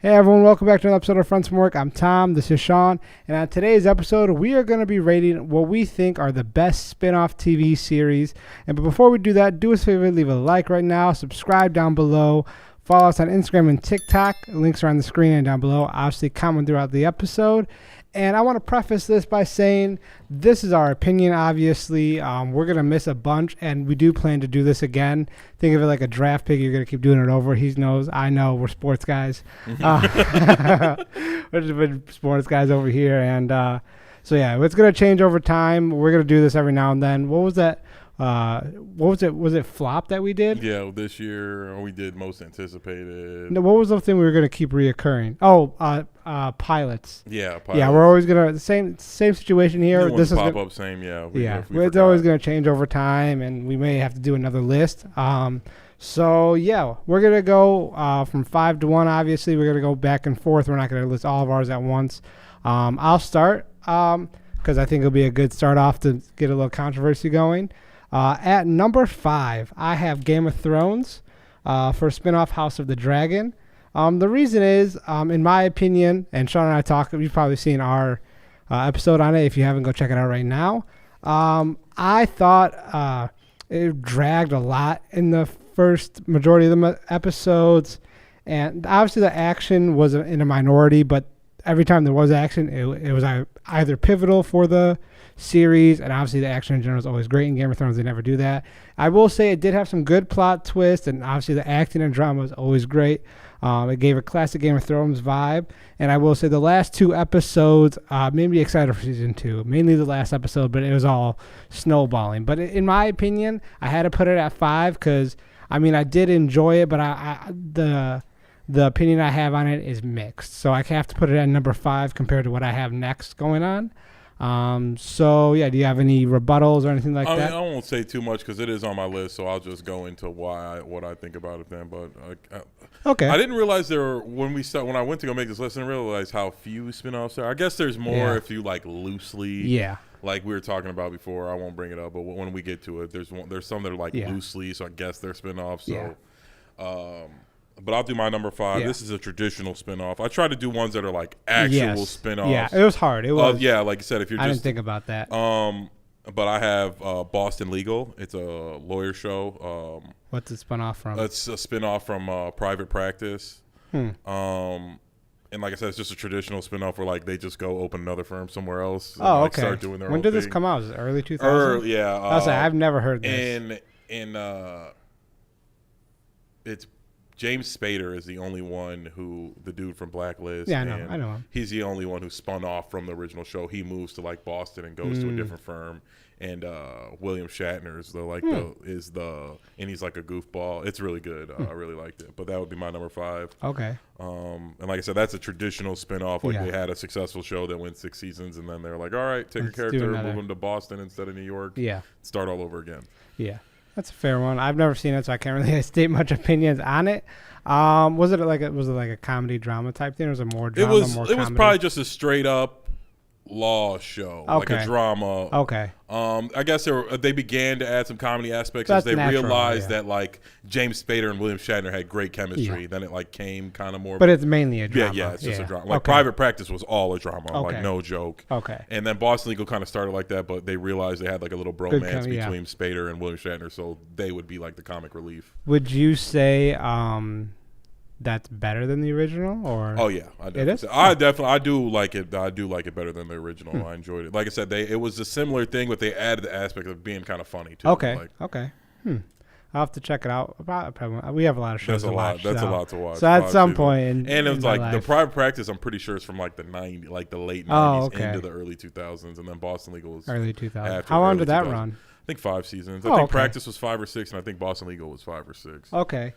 Hey everyone, welcome back to another episode of Friends from Work. I'm Tom, this is Sean, and on today's episode, we are going to be rating what we think are the best spin-off TV series. But before we do that, do us a favor, leave a like right now, subscribe down below, follow us on Instagram and TikTok. Links are on the screen and down below. Obviously, comment throughout the episode. And I want to preface this by saying this is our opinion, obviously. We're going to miss a bunch, and we do plan to do this again. Think of it like a draft pick. You're going to keep doing it over. He knows, I know, we're sports guys. We're just sports guys over here. And so, yeah, it's going to change over time. We're going to do this every now and then. What was that? What was it? Was it Flop that we did? Yeah, this year we did Most Anticipated. No, what was the thing we were going to keep reoccurring? Oh, pilots. Yeah, pilots. Yeah, we're always gonna same situation here. This is pop up same. Yeah, it's always gonna change over time, and we may have to do another list. So yeah, we're gonna go from 5 to 1. Obviously, we're gonna go back and forth. We're not gonna list all of ours at once. I'll start because I think it'll be a good start off to get a little controversy going. At number 5, I have Game of Thrones for spinoff House of the Dragon. The reason is, in my opinion, and Sean and I talked, you've probably seen our episode on it. If you haven't, go check it out right now. I thought it dragged a lot in the first majority of the episodes. And obviously the action was in a minority, but every time there was action, it was either pivotal for the series, and obviously the action in general is always great. In Game of Thrones, they never do that. I will say it did have some good plot twists, and obviously the acting and drama was always great. It gave a classic Game of Thrones vibe, and I will say the last 2 episodes made me excited for season 2. Mainly the last episode, but it was all snowballing. But in my opinion, I had to put it at 5 because I did enjoy it, but the opinion I have on it is mixed. So I have to put it at number 5 compared to what I have next going on. So yeah, do you have any rebuttals or anything like that? I won't say too much because it is on my list, so I'll just go into what I think about it then. But okay, I didn't realize when I went to go make this list, I didn't realize how few spinoffs there are. I guess there's more if you like loosely, like we were talking about before. I won't bring it up, but when we get to it, there's some that are like loosely, so I guess they're spinoffs. So, but I'll do my number 5. Yeah. This is a traditional spinoff. I try to do ones that are like actual spinoffs. Yeah, it was hard. It was. Like you said, if you're I didn't think about that. But I have Boston Legal. It's a lawyer show. What's it spun off from? It's a spinoff from Private Practice. And like I said, it's just a traditional spinoff where like they just go open another firm somewhere else. And, okay. Start doing their when own did thing. This come out? Was it early 2000s? Yeah. I've never heard this. It's James Spader is the only one the dude from Blacklist. Yeah, I know him. He's the only one who spun off from the original show. He moves to like Boston and goes to a different firm. And William Shatner is and he's like a goofball. It's really good. I really liked it. But that would be my number 5. Okay. And like I said, that's a traditional spinoff. Like they had a successful show that went 6 seasons, and then they're like, all right, take a character, move him to Boston instead of New York. Yeah. Start all over again. Yeah. That's a fair one. I've never seen it, so I can't really state much opinions on it. Was it like a comedy drama type thing, or was it more drama? It was probably just a straight up law show, like a drama. Okay. I guess they began to add some comedy aspects as they realized that like James Spader and William Shatner had great chemistry. Yeah. Then it like came kind of more. But it's mainly a drama. Yeah, it's just a drama. Like Private Practice was all a drama, like no joke. Okay. And then Boston Legal kind of started like that, but they realized they had like a little bromance between Spader and William Shatner, so they would be like the comic relief. Would you say that's better than the original, or? Oh yeah, I do like it. I do like it better than the original. I enjoyed it. Like I said, it was a similar thing, but they added the aspect of being kind of funny too. Okay. Okay. I'll have to check it out. We have a lot of shows to watch. That's a lot to watch. So at some point, and it was like the Private Practice. I'm pretty sure it's from like the late 90s into the early 2000s, and then Boston Legal was early 2000s. How long did that run? I think 5 seasons. I think Practice was 5 or 6, and I think Boston Legal was 5 or 6. Okay.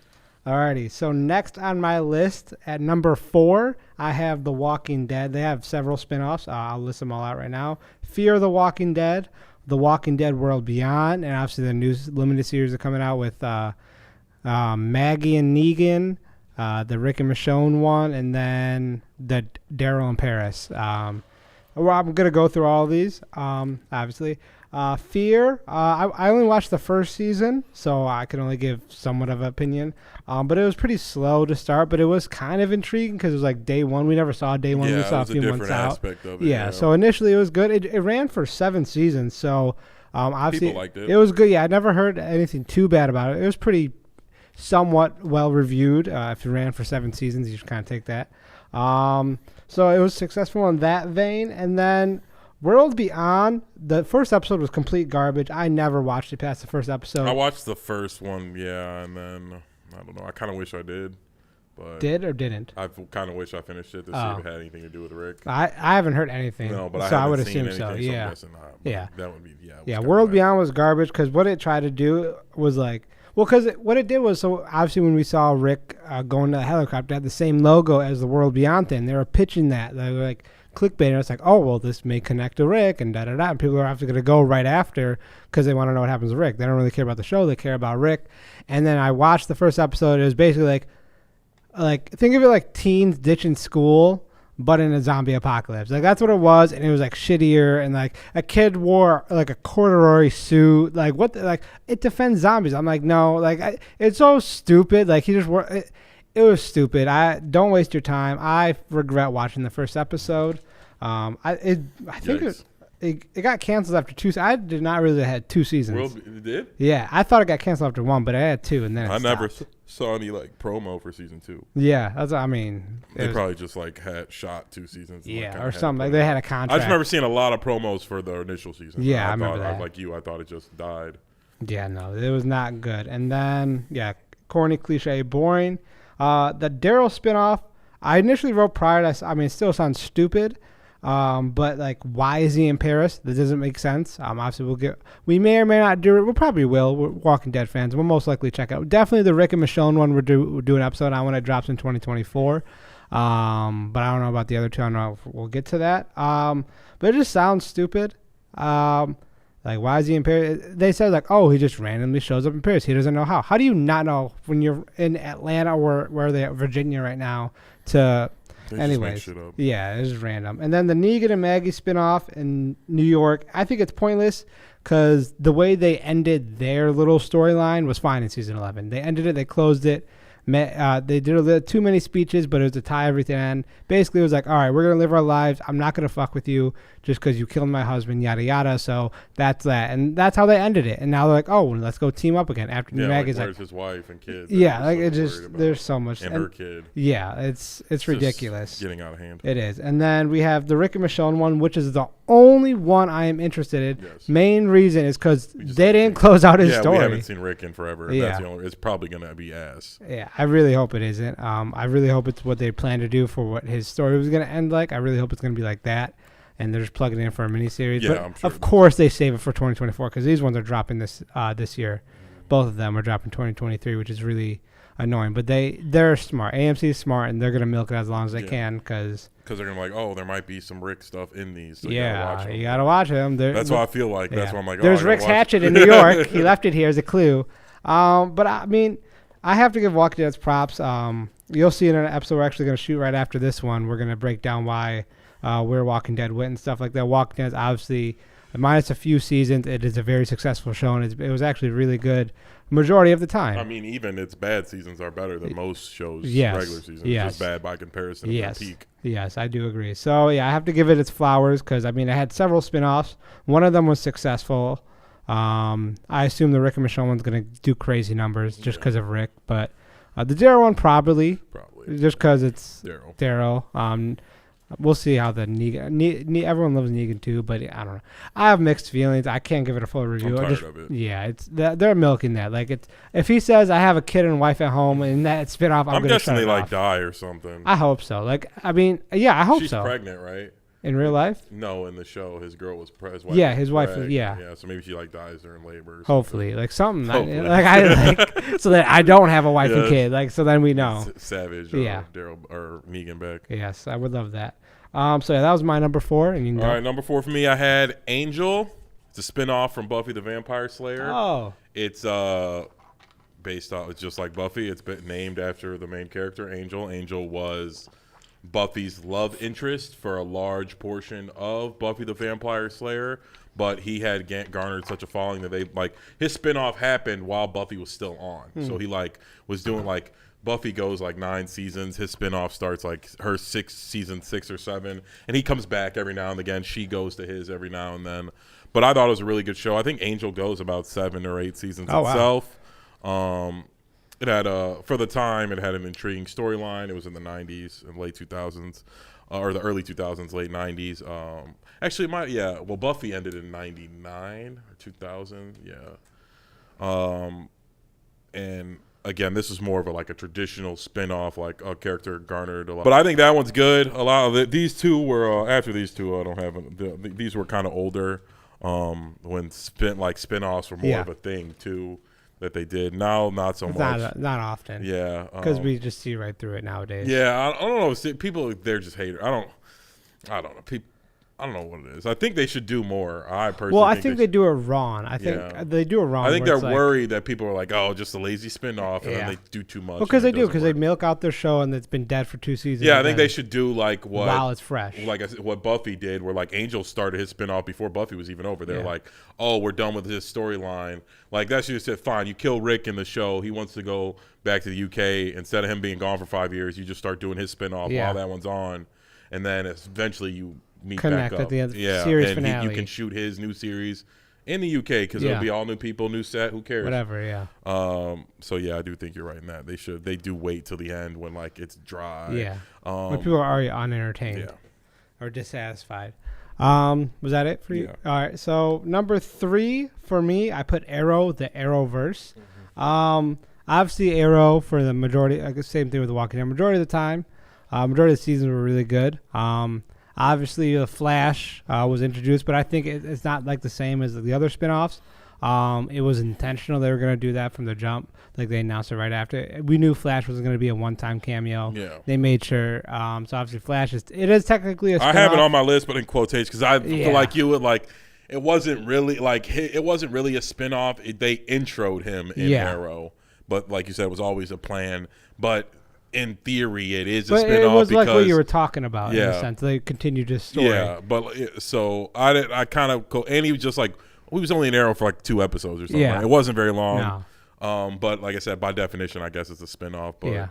Alrighty, so next on my list at number 4, I have The Walking Dead. They have several spinoffs. I'll list them all out right now. Fear the Walking Dead, The Walking Dead World Beyond, and obviously the new limited series are coming out with Maggie and Negan, the Rick and Michonne one, and then the Daryl and Paris. I'm going to go through all of these, obviously. Fear. I only watched the first season, so I can only give somewhat of an opinion. But it was pretty slow to start, but it was kind of intriguing because it was like day one. We never saw day one. Yeah, we saw it was a few months out. Aspect of it, yeah, so initially it was good. It ran for 7 seasons, so obviously people liked it. It was good. Yeah, I never heard anything too bad about it. It was pretty somewhat well reviewed. If it ran for 7 seasons, you should kind of take that. So it was successful in that vein, and then World Beyond, the first episode was complete garbage. I never watched it past the first episode. I watched the first one, yeah, and then I don't know. I kind of wish I did. But did or didn't? I kind of wish I finished it to see if it had anything to do with Rick. I haven't heard anything. No, but so I would assume so. Anything, Yeah, so yeah. That would be yeah. World Beyond was garbage because what it tried to do was like, well, because what it did was, so obviously when we saw Rick going to the helicopter, it had the same logo as the World Beyond thing. They were pitching that. They were like clickbait. And it's like, oh, well, this may connect to Rick and da-da-da. And people are going to go right after because they want to know what happens to Rick. They don't really care about the show. They care about Rick. And then I watched the first episode. It was basically like think of it like teens ditching school, but in a zombie apocalypse. Like that's what it was, and it was like shittier, and like a kid wore like a corduroy suit. Like what? Like it defends zombies. I'm like, no, like it's so stupid. Like he just wore it. It was stupid. I don't waste your time. I regret watching the first episode. I think it got canceled after 2. I did not really had 2 seasons. It did? Yeah, I thought it got canceled after 1, but I had 2, and then I never saw any like promo for season 2. Yeah, that's. I mean, they probably just like had shot 2 seasons. Yeah, or something. Like they had a contract. I just remember seeing a lot of promos for the initial season. Yeah, I remember that. Like you, I thought it just died. Yeah, no, it was not good. And then corny, cliche, boring. The Daryl spinoff. I initially wrote prior to. I mean, it still sounds stupid. But like, why is he in Paris? That doesn't make sense. Obviously we may or may not do it. We probably will. We're Walking Dead fans. We'll most likely check out. Definitely the Rick and Michonne one. We'll do an episode on when it drops in 2024. But I don't know about the other 2. I don't know if we'll get to that. But it just sounds stupid. Like, why is he in Paris? They said like, oh, he just randomly shows up in Paris. He doesn't know how. How do you not know when you're in Atlanta or where are they at, Virginia right now to... Anyways, yeah, it's just random. And then the Negan and Maggie spinoff in New York, I think it's pointless because the way they ended their little storyline was fine in season 11. They ended it, they closed it. They did too many speeches, but it was to tie everything in. Basically, it was like, all right, we're going to live our lives. I'm not going to fuck with you just because you killed my husband, yada, yada. So that's that. And that's how they ended it. And now they're like, oh, let's go team up again. After Maggie's where's his wife and kids? Yeah, like it just, there's so much. And her kid. Yeah, it's ridiculous. Getting out of hand. It is. And then we have the Rick and Michonne one, which is the only one I am interested in. Yes. Main reason is because they didn't close out his story. We haven't seen Rick in forever. Yeah. That's the only, it's probably going to be ass. Yeah, I really hope it isn't. I really hope it's what they plan to do for what his story was going to end like. I really hope it's going to be like that. And they're just plugging it in for a miniseries. Yeah, but I'm sure. Of course they save it for 2024 because these ones are dropping this year. Both of them are dropping 2023, which is really annoying. But they're smart. AMC is smart, and they're going to milk it as long as they can because they're going to be like, oh, there might be some Rick stuff in these. So you got to watch them. That's what I feel like. That's why I'm like, there's Rick's hatchet in New York. He left it here as a clue. But I mean, I have to give Walking Dead's props. You'll see in an episode we're actually going to shoot right after this one. We're going to break down why where Walking Dead went and stuff like that. Walking Dead is obviously, minus a few seasons, it is a very successful show, and it was actually really good majority of the time. I mean, even its bad seasons are better than most shows' regular seasons. It's just bad by comparison to their peak. Yes, I do agree. So, yeah, I have to give it its flowers because, I mean, I had several spinoffs. One of them was successful. I assume the Rick and Michonne one's going to do crazy numbers just because of Rick. But the Daryl one probably. Just because it's Daryl. We'll see how the Negan. Everyone loves Negan too, but I don't know. I have mixed feelings. I can't give it a full review. I'm tired of it. Yeah, they're milking that. Like if he says I have a kid and wife at home and that spit off, I'm guessing they like die or something. I hope so. Like I mean, yeah, I hope She's so. She's pregnant, right? In real life? No, in the show, his girl was his wife. Yeah, his wife. Yeah, so maybe she like dies during labor. Hopefully, like something. So that I don't have a wife and kid. Like so, then we know. Savage. Daryl or Negan back. Yes, I would love that. So yeah, that was my number 4. And you can All right, number 4 for me, I had Angel. It's a spinoff from Buffy the Vampire Slayer. Oh. It's based off. It's just like Buffy. It's been named after the main character, Angel. Angel was Buffy's love interest for a large portion of Buffy the Vampire Slayer, but he had garnered such a following that they like his spinoff happened while Buffy was still on. So he like was doing like Buffy goes like 9 seasons. His spinoff starts like her season 6 or 7, and he comes back every now and again. She goes to his every now and then. But I thought it was a really good show. I think Angel goes about 7 or 8 seasons itself. Wow. It had for the time, it had an intriguing storyline. It was in the 90s and late 2000s, or the early 2000s, late 90s. Actually, Buffy ended in 99 or 2000, and again, this is more of a traditional spin-off, like a character garnered a lot. But I think that one's good. A lot of these two were after these two. I don't have these were kind of older when spin-offs were more of a thing too. That they did. Now, not so much. Not often. Yeah. Because we just see right through it nowadays. Yeah, I don't know. People, they're just haters. I don't know. I don't know what it is. I think they should do more. I personally think they do it wrong. I think they do it wrong. I think they're worried that people are like, oh, just a lazy spinoff, and then they do too much. Because they do, because they milk out their show and it's been dead for 2 seasons. Yeah, I think they should do while it's fresh. Like what Buffy did, where Angel started his spinoff before Buffy was even over. They're like, oh, we're done with this storyline. Like that should have said, fine, you kill Rick in the show. He wants to go back to the UK. Instead of him being gone for 5 years, you just start doing his spinoff while that one's on, and then eventually you meet connect back up at the end of the series finale. You can shoot his new series in the UK because it'll be all new people, new set. Who cares? Whatever, yeah. So I do think you're right in that they do wait till the end when it's dry. Yeah. When people are already unentertained or dissatisfied. Was that it for you? Yeah. All right. So number 3 for me, I put Arrow, the Arrowverse. Obviously Arrow for the majority. Same thing with The Walking Dead. Majority of the time, majority of the seasons were really good. Obviously, The Flash was introduced, but I think it's not the same as the other spinoffs. It was intentional. They were going to do that from the jump. They announced it right after. We knew Flash was going to be a one-time cameo. Yeah. They made sure. So obviously, Flash is technically a spinoff. I have it on my list, but in quotations, because I feel like you would it wasn't really it wasn't really a spinoff. They introed him in Arrow, but like you said, it was always a plan. But in theory, it is a spinoff. It was like what you were talking about in a sense. They continued this story. Yeah, but so I kind of and he was just we was only in Arrow for 2 episodes or something. Yeah. It wasn't very long. No. But like I said, by definition, I guess it's a spinoff. But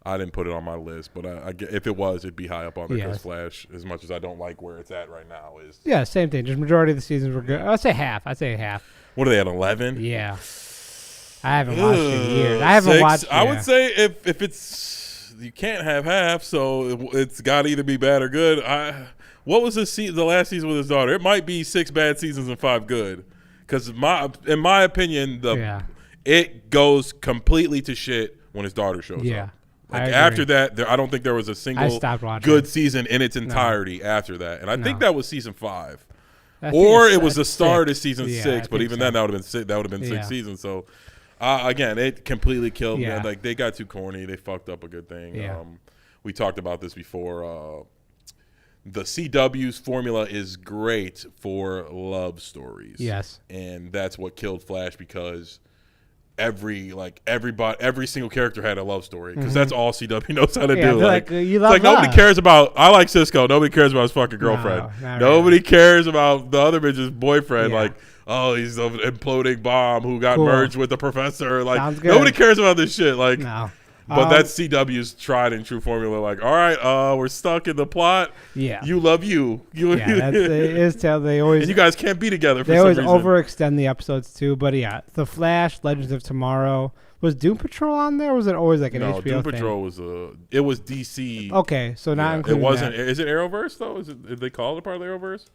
I didn't put it on my list. But if it was, it'd be high up on there because Flash, as much as I don't like where it's at right now, is same thing. Just majority of the seasons were good. I'd say half. What are they at 11? Yeah. I haven't watched in years. I haven't watched. I would say if it's. You can't have half, so it's got to either be bad or good. What was the last season with his daughter? It might be 6 bad seasons and 5 good, because in my opinion, it goes completely to shit when his daughter shows up. After that, I don't think there was a single good season in its entirety after that, and I think that was season 5, or it was the start of season 6. But even then, that would have been 6 seasons. So. Again, it completely killed me. They got too corny. They fucked up a good thing. Yeah. We talked about this before. The CW's formula is great for love stories. Yes. And that's what killed Flash, because every single character had a love story, because that's all CW knows how to do. You love nobody cares about. I like Cisco. Nobody cares about his fucking girlfriend. Nobody cares about the other bitch's boyfriend. Yeah. Oh, he's an imploding bomb who got merged with the professor. Nobody cares about this shit. No. But that's CW's tried and true formula. All right, we're stuck in the plot. Yeah. You love you. They always. And you guys can't be together for some reason. They always overextend the episodes too. But The Flash, Legends of Tomorrow. Was Doom Patrol on there, or was it always an HBO thing? Doom Patrol was it was DC. Okay, so not including it wasn't. That. Is it Arrowverse though? Did they call it a part of the Arrowverse?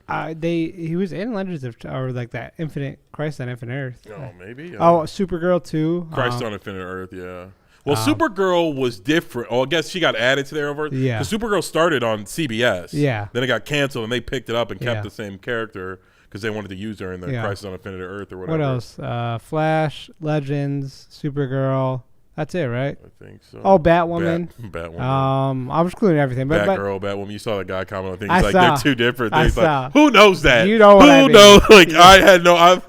He was in Legends of, or that Infinite Crisis on Infinite Earth. Oh, maybe. Supergirl too. Crisis on Infinite Earth, yeah. Well, Supergirl was different. Oh, I guess she got added to the Arrowverse. Yeah. Because Supergirl started on CBS. Yeah. Then it got canceled, and they picked it up and kept the same character because they wanted to use her in the Crisis on Infinite Earth or whatever. What else? Flash, Legends, Supergirl. That's it, right? I think so. Oh, Batwoman. Batwoman. I'm excluding everything. But Batgirl, Batwoman. You saw that guy comment on things they're two different things. I saw. Who knows that? You know what I mean. Who knows? I had no. I'm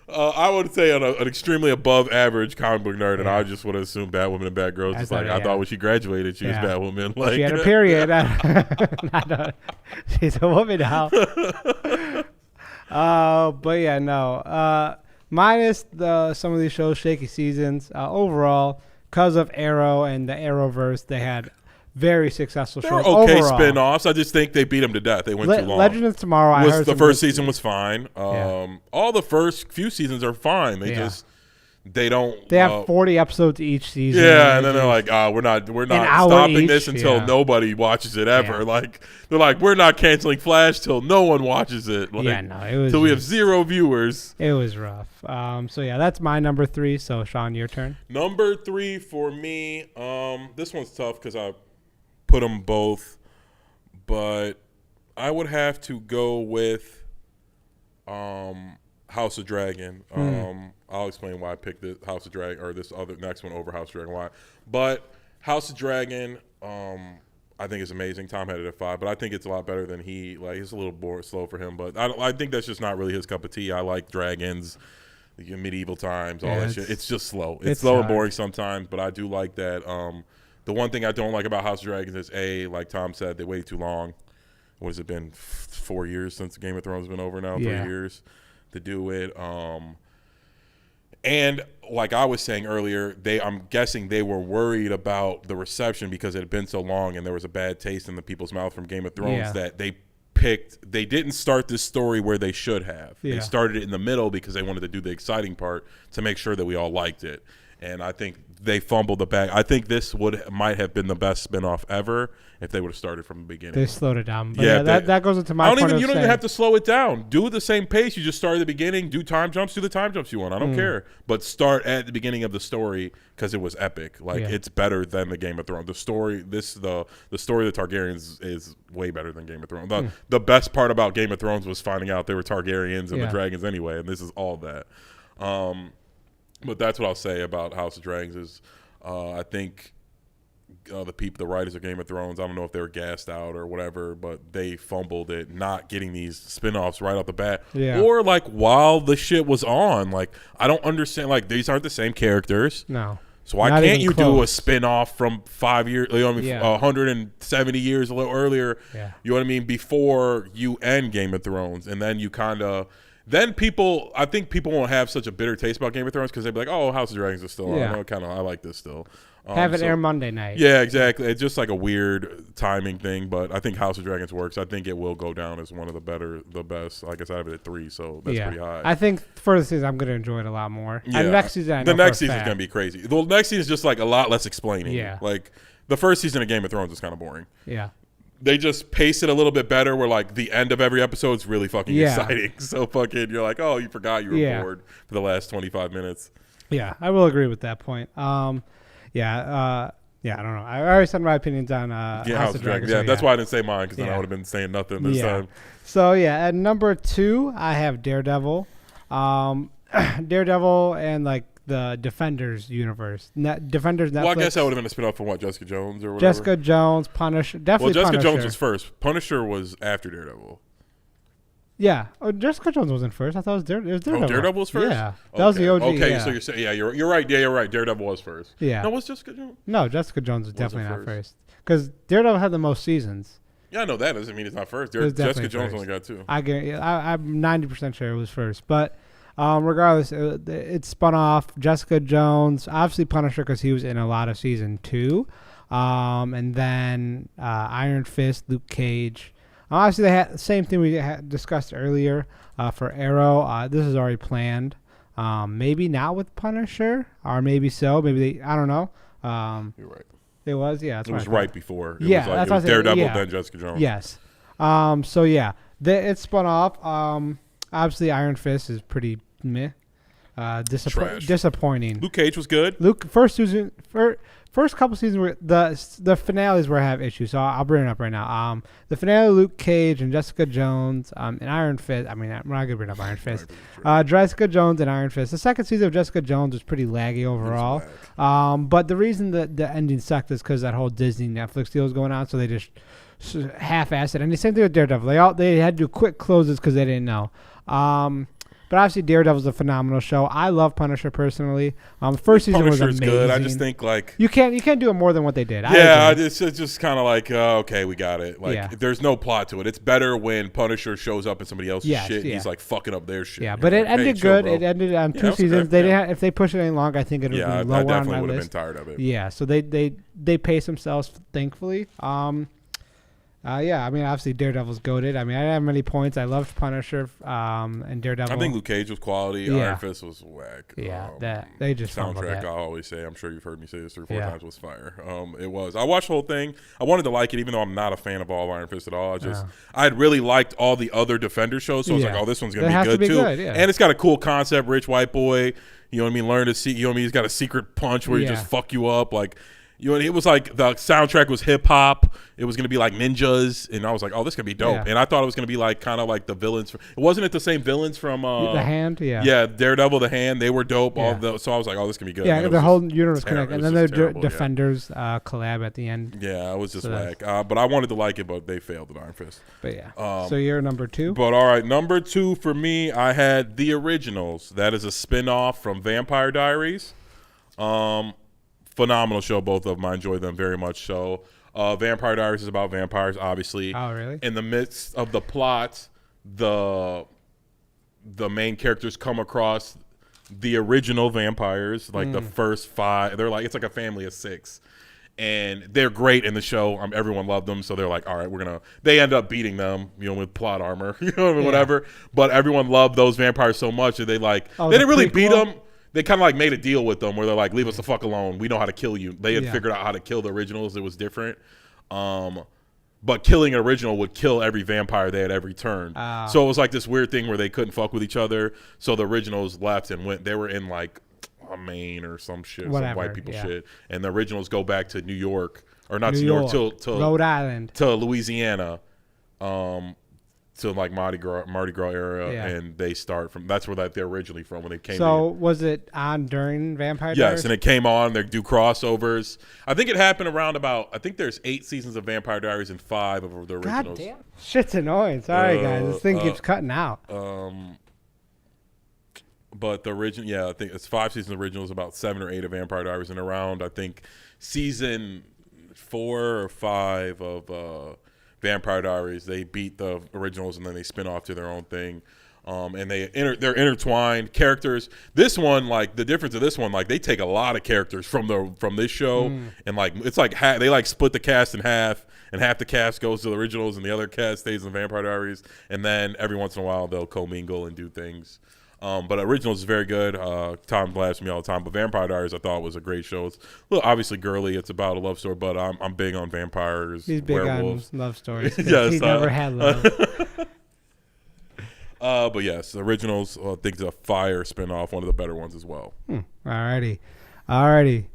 I would say an extremely above average comic book nerd, and I just would assume Batwoman and Batgirl. Just like I thought when she graduated, she was Batwoman. Like she had a period. She's a woman now. But yeah, no. Minus some of these shows, shaky seasons. Overall, because of Arrow and the Arrowverse, they had very successful shows. They're okay overall. Spin-offs. I just think they beat them to death. They went too long. Legends of Tomorrow, I heard the first season was fine. All the first few seasons are fine. They They have 40 episodes each season. Yeah, and then they're like, we're not stopping this until nobody watches it ever. Like they're like, we're not canceling Flash till no one watches it. Like, it was till we have 0 viewers. It was rough. So yeah, that's my number 3. So Sean, your turn. Number 3 for me. This one's tough because I put them both, but I would have to go with House of Dragon. I'll explain why I picked this House of Dragon or this other next one over House of Dragon. Why? But House of Dragon, I think is amazing. Tom had it at 5, but I think it's a lot better than it's a little slow for him. But I think that's just not really his cup of tea. I like dragons, medieval times, all that shit. It's just slow. It's slow and boring sometimes, but I do like that. The one thing I don't like about House of Dragons is like Tom said, they waited too long. What has it been? 4 years since Game of Thrones has been over now. 3 years to do it. And like I was saying earlier, I'm guessing they were worried about the reception because it had been so long and there was a bad taste in the people's mouth from Game of Thrones that they didn't start this story where they should have. They started it in the middle because they wanted to do the exciting part to make sure that we all liked it. And I think they fumbled the bag. I think this might have been the best spinoff ever if they would have started from the beginning. They slowed it down. But that goes into my point. You don't even have to slow it down. Do the same pace. You just start at the beginning. Do time jumps. Do the time jumps you want. I don't care. But start at the beginning of the story because it was epic. It's better than the Game of Thrones. The story, the story of the Targaryens is way better than Game of Thrones. The best part about Game of Thrones was finding out they were Targaryens and the dragons anyway. And this is all that. But that's what I'll say about House of Dragons is I think the writers of Game of Thrones, I don't know if they were gassed out or whatever, but they fumbled it not getting these spinoffs right off the bat. Yeah. Or while the shit was on. I don't understand. These aren't the same characters. No. So why can't you do a spinoff from 5 years, 170 years a little earlier, you know what I mean, before you end Game of Thrones, and then you kind of... Then I think people won't have such a bitter taste about Game of Thrones because they'll be like, oh, House of Dragons is still on. I like this still. Have it air Monday night. Yeah, exactly. It's just like a weird timing thing, but I think House of Dragons works. I think it will go down as one of the best. Like I said, I have it at 3, so that's pretty high. I think for the season, I'm going to enjoy it a lot more. Yeah. And next season, the next season is going to be crazy. The next season is just a lot less explaining. Yeah. The first season of Game of Thrones is kind of boring. Yeah. They just pace it a little bit better where the end of every episode is really fucking exciting. So you're like, oh, you forgot you were bored for the last 25 minutes. Yeah, I will agree with that point. I don't know. I already said my opinions on House of Dragons. Yeah, that's why I didn't say mine because then I would have been saying nothing this time. So at number 2, I have Daredevil. Daredevil and the Defenders universe. Defenders Netflix. Well, I guess that would have been a spinoff from Jessica Jones or whatever. Jessica Jones, Punisher. Definitely Jessica Punisher. Jones was first. Punisher was after Daredevil. Yeah. Oh, Jessica Jones wasn't first. I thought it was Daredevil. Oh, Daredevil was first? Yeah. That was the OG. Okay, so you're saying, you're right. Yeah, you're right. Daredevil was first. Yeah. No, was Jessica Jones? No, Jessica Jones was definitely not first. Because Daredevil had the most seasons. Yeah, I know that. Doesn't mean it's not first. Jessica Jones only got 2. I'm 90% sure it was first. But regardless, it spun off Jessica Jones, obviously Punisher because he was in a lot of season 2. And then Iron Fist, Luke Cage. Obviously, they had the same thing we had discussed earlier for Arrow. This is already planned. Maybe not with Punisher, or maybe so. Maybe I don't know. You're right. It was, yeah. That's it was right before. It was was Daredevil, then Jessica Jones. Yes. It spun off. Obviously, Iron Fist is pretty meh. Disappointing. Luke Cage was good. First couple seasons were the finales where I have issues, so I'll bring it up right now. The finale, Luke Cage and Jessica Jones, and Iron Fist. I mean, I'm not gonna bring up Iron Fist. Jessica Jones and Iron Fist. The second season of Jessica Jones was pretty laggy overall. But the reason that the ending sucked is because that whole Disney Netflix deal was going on, so they just half-assed it. And the same thing with Daredevil. They had to do quick closes because they didn't know. But obviously, Daredevil's a phenomenal show. I love Punisher personally. First season was amazing. Good. I just think you can't do it more than what they did. Yeah, it's just kind of like okay, we got it. Like there's no plot to it. It's better when Punisher shows up in somebody else's shit. And he's like fucking up their shit. Yeah, but it ended good. It ended on 2 seasons. They didn't. If they push it any longer, I think it would be lower on my list. I definitely would have been tired of it. Yeah, so they pace themselves, thankfully. I mean, obviously Daredevil's goated. I mean, I didn't have many points. I loved Punisher and Daredevil. I think Luke Cage was quality. Iron Fist was whack. Yeah, they just soundtrack. I always say. I'm sure you've heard me say this 3 or 4 times. Was fire. It was. I watched the whole thing. I wanted to like it, even though I'm not a fan of all of Iron Fist at all. I had really liked all the other Defender shows, so I was like, oh, this one's gonna be good too. Good, and it's got a cool concept. Rich white boy. You know what I mean? Learn to see. You know what I mean? He's got a secret punch where he just fuck you up like. You know, it was like the soundtrack was hip hop. It was gonna be like ninjas, and I was like, "Oh, this could be dope." Yeah. And I thought it was gonna be like kind of like the villains. Wasn't it the same villains from The Hand? Yeah, Daredevil, The Hand. They were dope. Yeah. So I was like, "Oh, this can be good." Yeah, the whole universe connect, and then the Defenders collab at the end. Yeah, it was just whack. But I wanted to like it, but they failed at Iron Fist. But yeah, so you're number 2. But all right, number 2 for me, I had The Originals. That is a spinoff from Vampire Diaries. Phenomenal show, both of them. I enjoy them very much so. Vampire Diaries is about vampires, obviously. Oh, really? In the midst of the plot, the main characters come across the original vampires, like the first 5. They're like, it's like a family of 6. And they're great in the show. Everyone loved them, so they're like, all right, they end up beating them, with plot armor, whatever. But everyone loved those vampires so much that they they didn't really beat them. They kind of like made a deal with them where they're like, leave us the fuck alone. We know how to kill you. They had figured out how to kill the originals. It was different. But killing an original would kill every vampire they had ever turned. So it was like this weird thing where they couldn't fuck with each other. So the originals left and went. They were in like Maine or some shit, some white people shit. And the originals go back to New York, or not to New York, to Rhode Island, to Louisiana. To like Mardi Gras era, and they start from. That's where they're originally from when they came. So was it on during Vampire Diaries? Yes, and it came on. They do crossovers. I think it happened around about. I think there's 8 seasons of Vampire Diaries and 5 of the originals. God damn, shit's annoying. Sorry guys, this thing keeps cutting out. But the original, I think it's 5 seasons originals, about 7 or 8 of Vampire Diaries, and around I think season 4 or 5 of. Vampire Diaries, they beat the originals and then they spin off to their own thing, and they're intertwined characters. This one, like the difference of this one, like they take a lot of characters from this show, and like it's like they like split the cast in half, and half the cast goes to the originals and the other cast stays in Vampire Diaries, and then every once in a while they'll commingle and do things. But Originals is very good. Tom blasts me all the time. But Vampire Diaries, I thought was a great show. It's obviously girly. It's about a love story, but I'm big on vampires. He's big werewolves. On love stories. Yes, he's never had love. But yes, Originals, I think it's a fire spinoff, one of the better ones as well. Alrighty.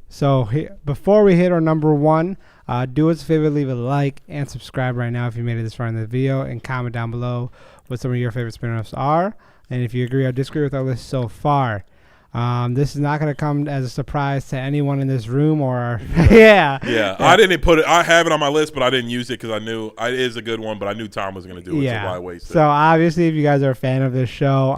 So before we hit our number 1, do us a favor, leave a like and subscribe right now if you made it this far in the video, and comment down below what some of your favorite spinoffs are. And if you agree or disagree with our list so far, this is not going to come as a surprise to anyone in this room or yeah. I didn't put it. I have it on my list, but I didn't use it because I knew it is a good one. But I knew Tom was going to do it, so why waste it? So obviously, if you guys are a fan of this show,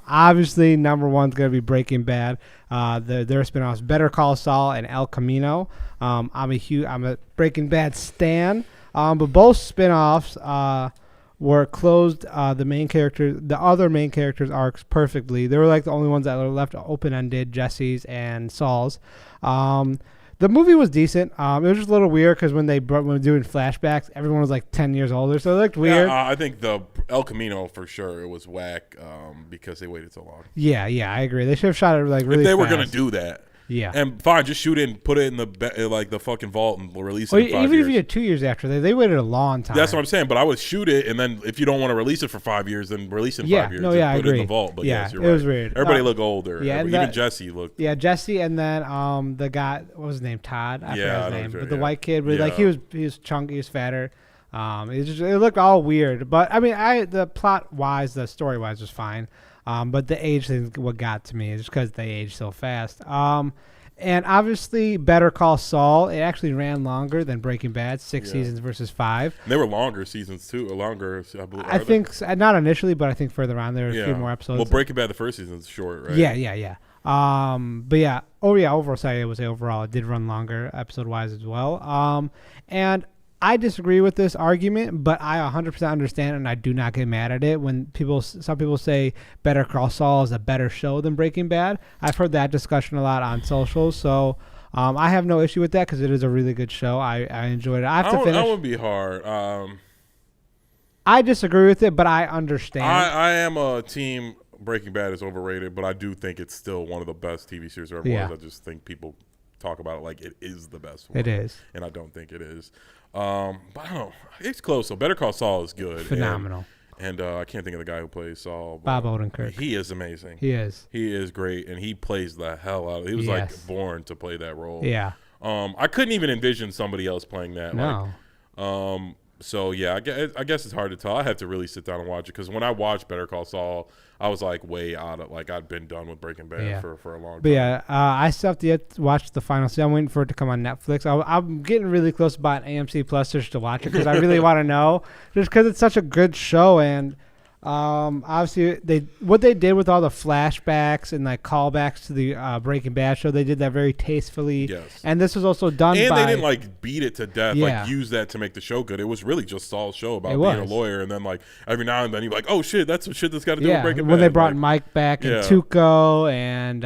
obviously number 1 is going to be Breaking Bad. Their spinoffs, Better Call Saul and El Camino. I'm a Breaking Bad stan. But both spinoffs were closed the other main characters' arcs perfectly. They were like the only ones that were left open-ended, Jesse's and Saul's. The movie was decent. It was just a little weird because when they were doing flashbacks, everyone was like 10 years older, so it looked weird. I think the El Camino for sure it was whack because they waited so long. Yeah, I agree. They should have shot it like really. If they fast. were gonna do that. Yeah, and fine, just shoot it and put it in the fucking vault and release it. Even if you had 2 years after they waited a long time. That's what I'm saying. But I would shoot it, and then if you don't want to release it for 5 years, then release it in 5 years. I put agree. it in the vault. But yes, you're right. It was weird. Everybody looked older. Yeah, even Jesse looked. Yeah, Jesse, and then the guy, what was his name? Todd. I forgot his name. But the white kid, like he was chunky, he was fatter. It looked all weird. But I mean, the plot wise, the story wise was fine. But the age thing, what got to me is just because they aged so fast. And obviously, Better Call Saul, it actually ran longer than Breaking Bad, 6 seasons versus 5. And they were longer seasons, too. Longer, I believe. I think, not initially, but I think further on there are a few more episodes. Well, Breaking Bad, the first season's short, right? Yeah. But yeah. Overall, I would say overall, it did run longer episode-wise as well. And I disagree with this argument, but I 100% understand, and I do not get mad at it when some people say Better Call Saul is a better show than Breaking Bad. I've heard that discussion a lot on socials, so I have no issue with that because it is a really good show. I enjoyed it. I have to finish. That would be hard. I disagree with it, but I understand. I am a team Breaking Bad is overrated, but I do think it's still one of the best TV series ever was. I just think people talk about it like it is the best one. It is. And I don't think it is. But I don't know. It's close. So Better Call Saul is good. Phenomenal. And I can't think of the guy who plays Saul. Bob Odenkirk. He is amazing. He is. He is great, and he plays the hell out of it. He was like born to play that role. Yeah. I couldn't even envision somebody else playing that. No. So yeah, I guess it's hard to tell. I have to really sit down and watch it because when I watched Better Call Saul, I was like way out of I'd been done with Breaking Bad for a long time. But yeah, I still have to yet watch the final season. I'm waiting for it to come on Netflix. I'm getting really close to buying AMC Plus just to watch it because I really want to know, just because it's such a good show. And obviously what they did with all the flashbacks and like callbacks to the Breaking Bad show, they did that very tastefully. Yes. And this was also done and by, they didn't beat it to death, use that to make the show good. It was really just Saul's show about being a lawyer, and then every now and then you're like, oh shit, that's what shit that's got to do with Breaking Bad. When they brought Mike back and Tuco and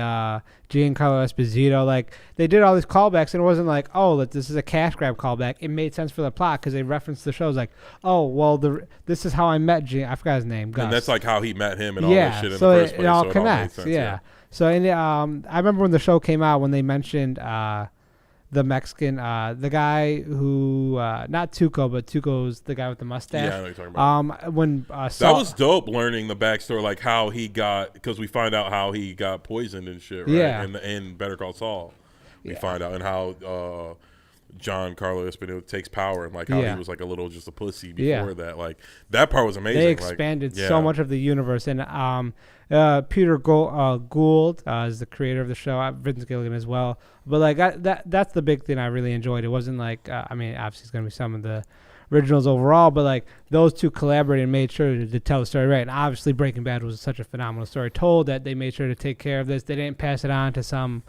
Giancarlo Esposito, they did all these callbacks, and it wasn't like, oh, this is a cash grab callback. It made sense for the plot because they referenced the shows like, oh, well, this is how I met I forgot his name, Gus. And that's how he met him and all that shit in the first place. It all connects. It all made sense, So I remember when the show came out, when they mentioned the Mexican, the guy who, not Tuco, but Tuco's the guy with the mustache. Yeah, I know what you're talking about. When that was dope learning the backstory, how he got, because we find out how he got poisoned and shit, right? Yeah. In Better Call Saul. We find out, and how Giancarlo Esposito takes power, and how he was a little just a pussy before that. That part was amazing. They expanded so much of the universe, and Peter Gould is the creator of the show. Vince Gilligan as well. But that's the big thing I really enjoyed. It wasn't obviously it's gonna be some of the originals overall, but those two collaborated and made sure to tell the story right. And obviously Breaking Bad was such a phenomenal story told that they made sure to take care of this. They didn't pass it on to some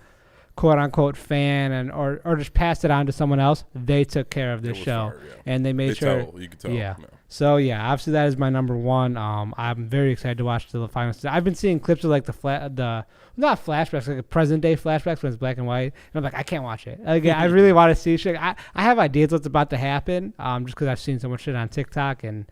quote unquote fan or just passed it on to someone else. They took care of this show, and they made sure. You could tell. Yeah. No. So obviously that is my number one. I'm very excited to watch the final season. I've been seeing clips of the not flashbacks, present day flashbacks when it's black and white, and I'm I can't watch it. I really want to see shit. I have ideas what's about to happen, just because I've seen so much shit on TikTok and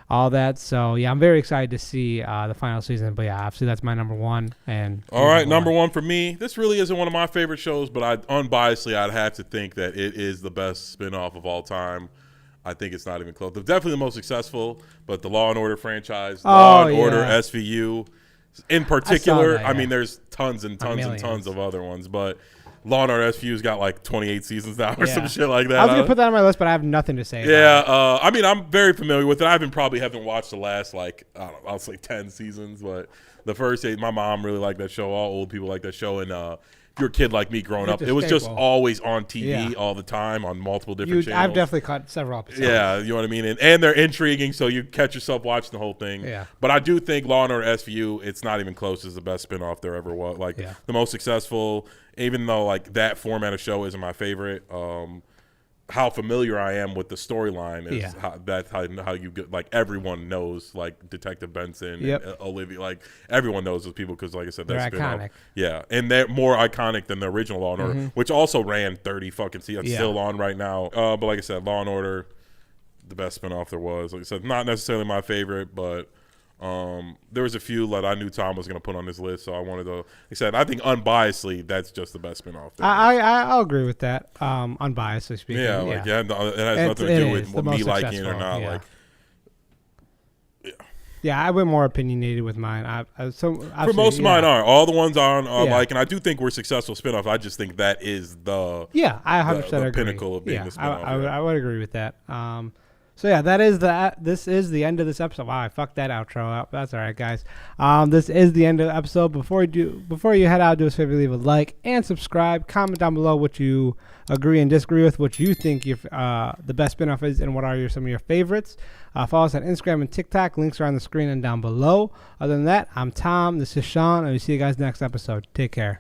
all that. So I'm very excited to see the final season. But obviously that's my number one. And all right, number one for me. This really isn't one of my favorite shows, but unbiasedly I'd have to think that it is the best spinoff of all time. I think it's not even close. They're definitely the most successful, but the Law and Order franchise, Law and Order SVU, in particular. I mean, there's tons and tons and tons of other ones, but Law and Order SVU's got 28 seasons now or some shit like that. I was gonna put that on my list, but I have nothing to say. I mean, I'm very familiar with it. I haven't watched the last I don't know, I'll say 10 seasons, but the first 8, my mom really liked that show. All old people like that show, and if you're a kid like me growing up, it was just always on TV all the time on multiple different channels. I've definitely caught several episodes. Yeah, you know what I mean? And they're intriguing, so you catch yourself watching the whole thing. Yeah. But I do think Law & Order SVU, it's not even close as the best spinoff there ever was. The most successful, even though that format of show isn't my favorite, how familiar I am with the storyline is how you get everyone knows Detective Benson, and Olivia, everyone knows those people because I said they're iconic. Yeah, and they're more iconic than the original Law and Order, which also ran 30 fucking seasons, still on right now. But like I said, Law and Order, the best spinoff there was. Like I said, not necessarily my favorite, but there was a few that I knew Tom was going to put on his list, so I wanted to. Like I said, I think unbiasedly, that's just the best spinoff. I'll agree with that. Unbiasedly speaking, it has nothing to do with me liking it or not. I went more opinionated with mine. For most of mine are all the ones on and I do think we're successful spinoffs. I just think that is the I 100% agree. Pinnacle of being the spinoff. I would agree with that. So yeah, this is the end of this episode. Wow, I fucked that outro up. That's all right, guys. This is the end of the episode. Before you head out, do us a favor, leave a like and subscribe. Comment down below what you agree and disagree with, what you think the best spinoff is, and what are some of your favorites. Follow us on Instagram and TikTok. Links are on the screen and down below. Other than that, I'm Tom. This is Sean, and we'll see you guys next episode. Take care.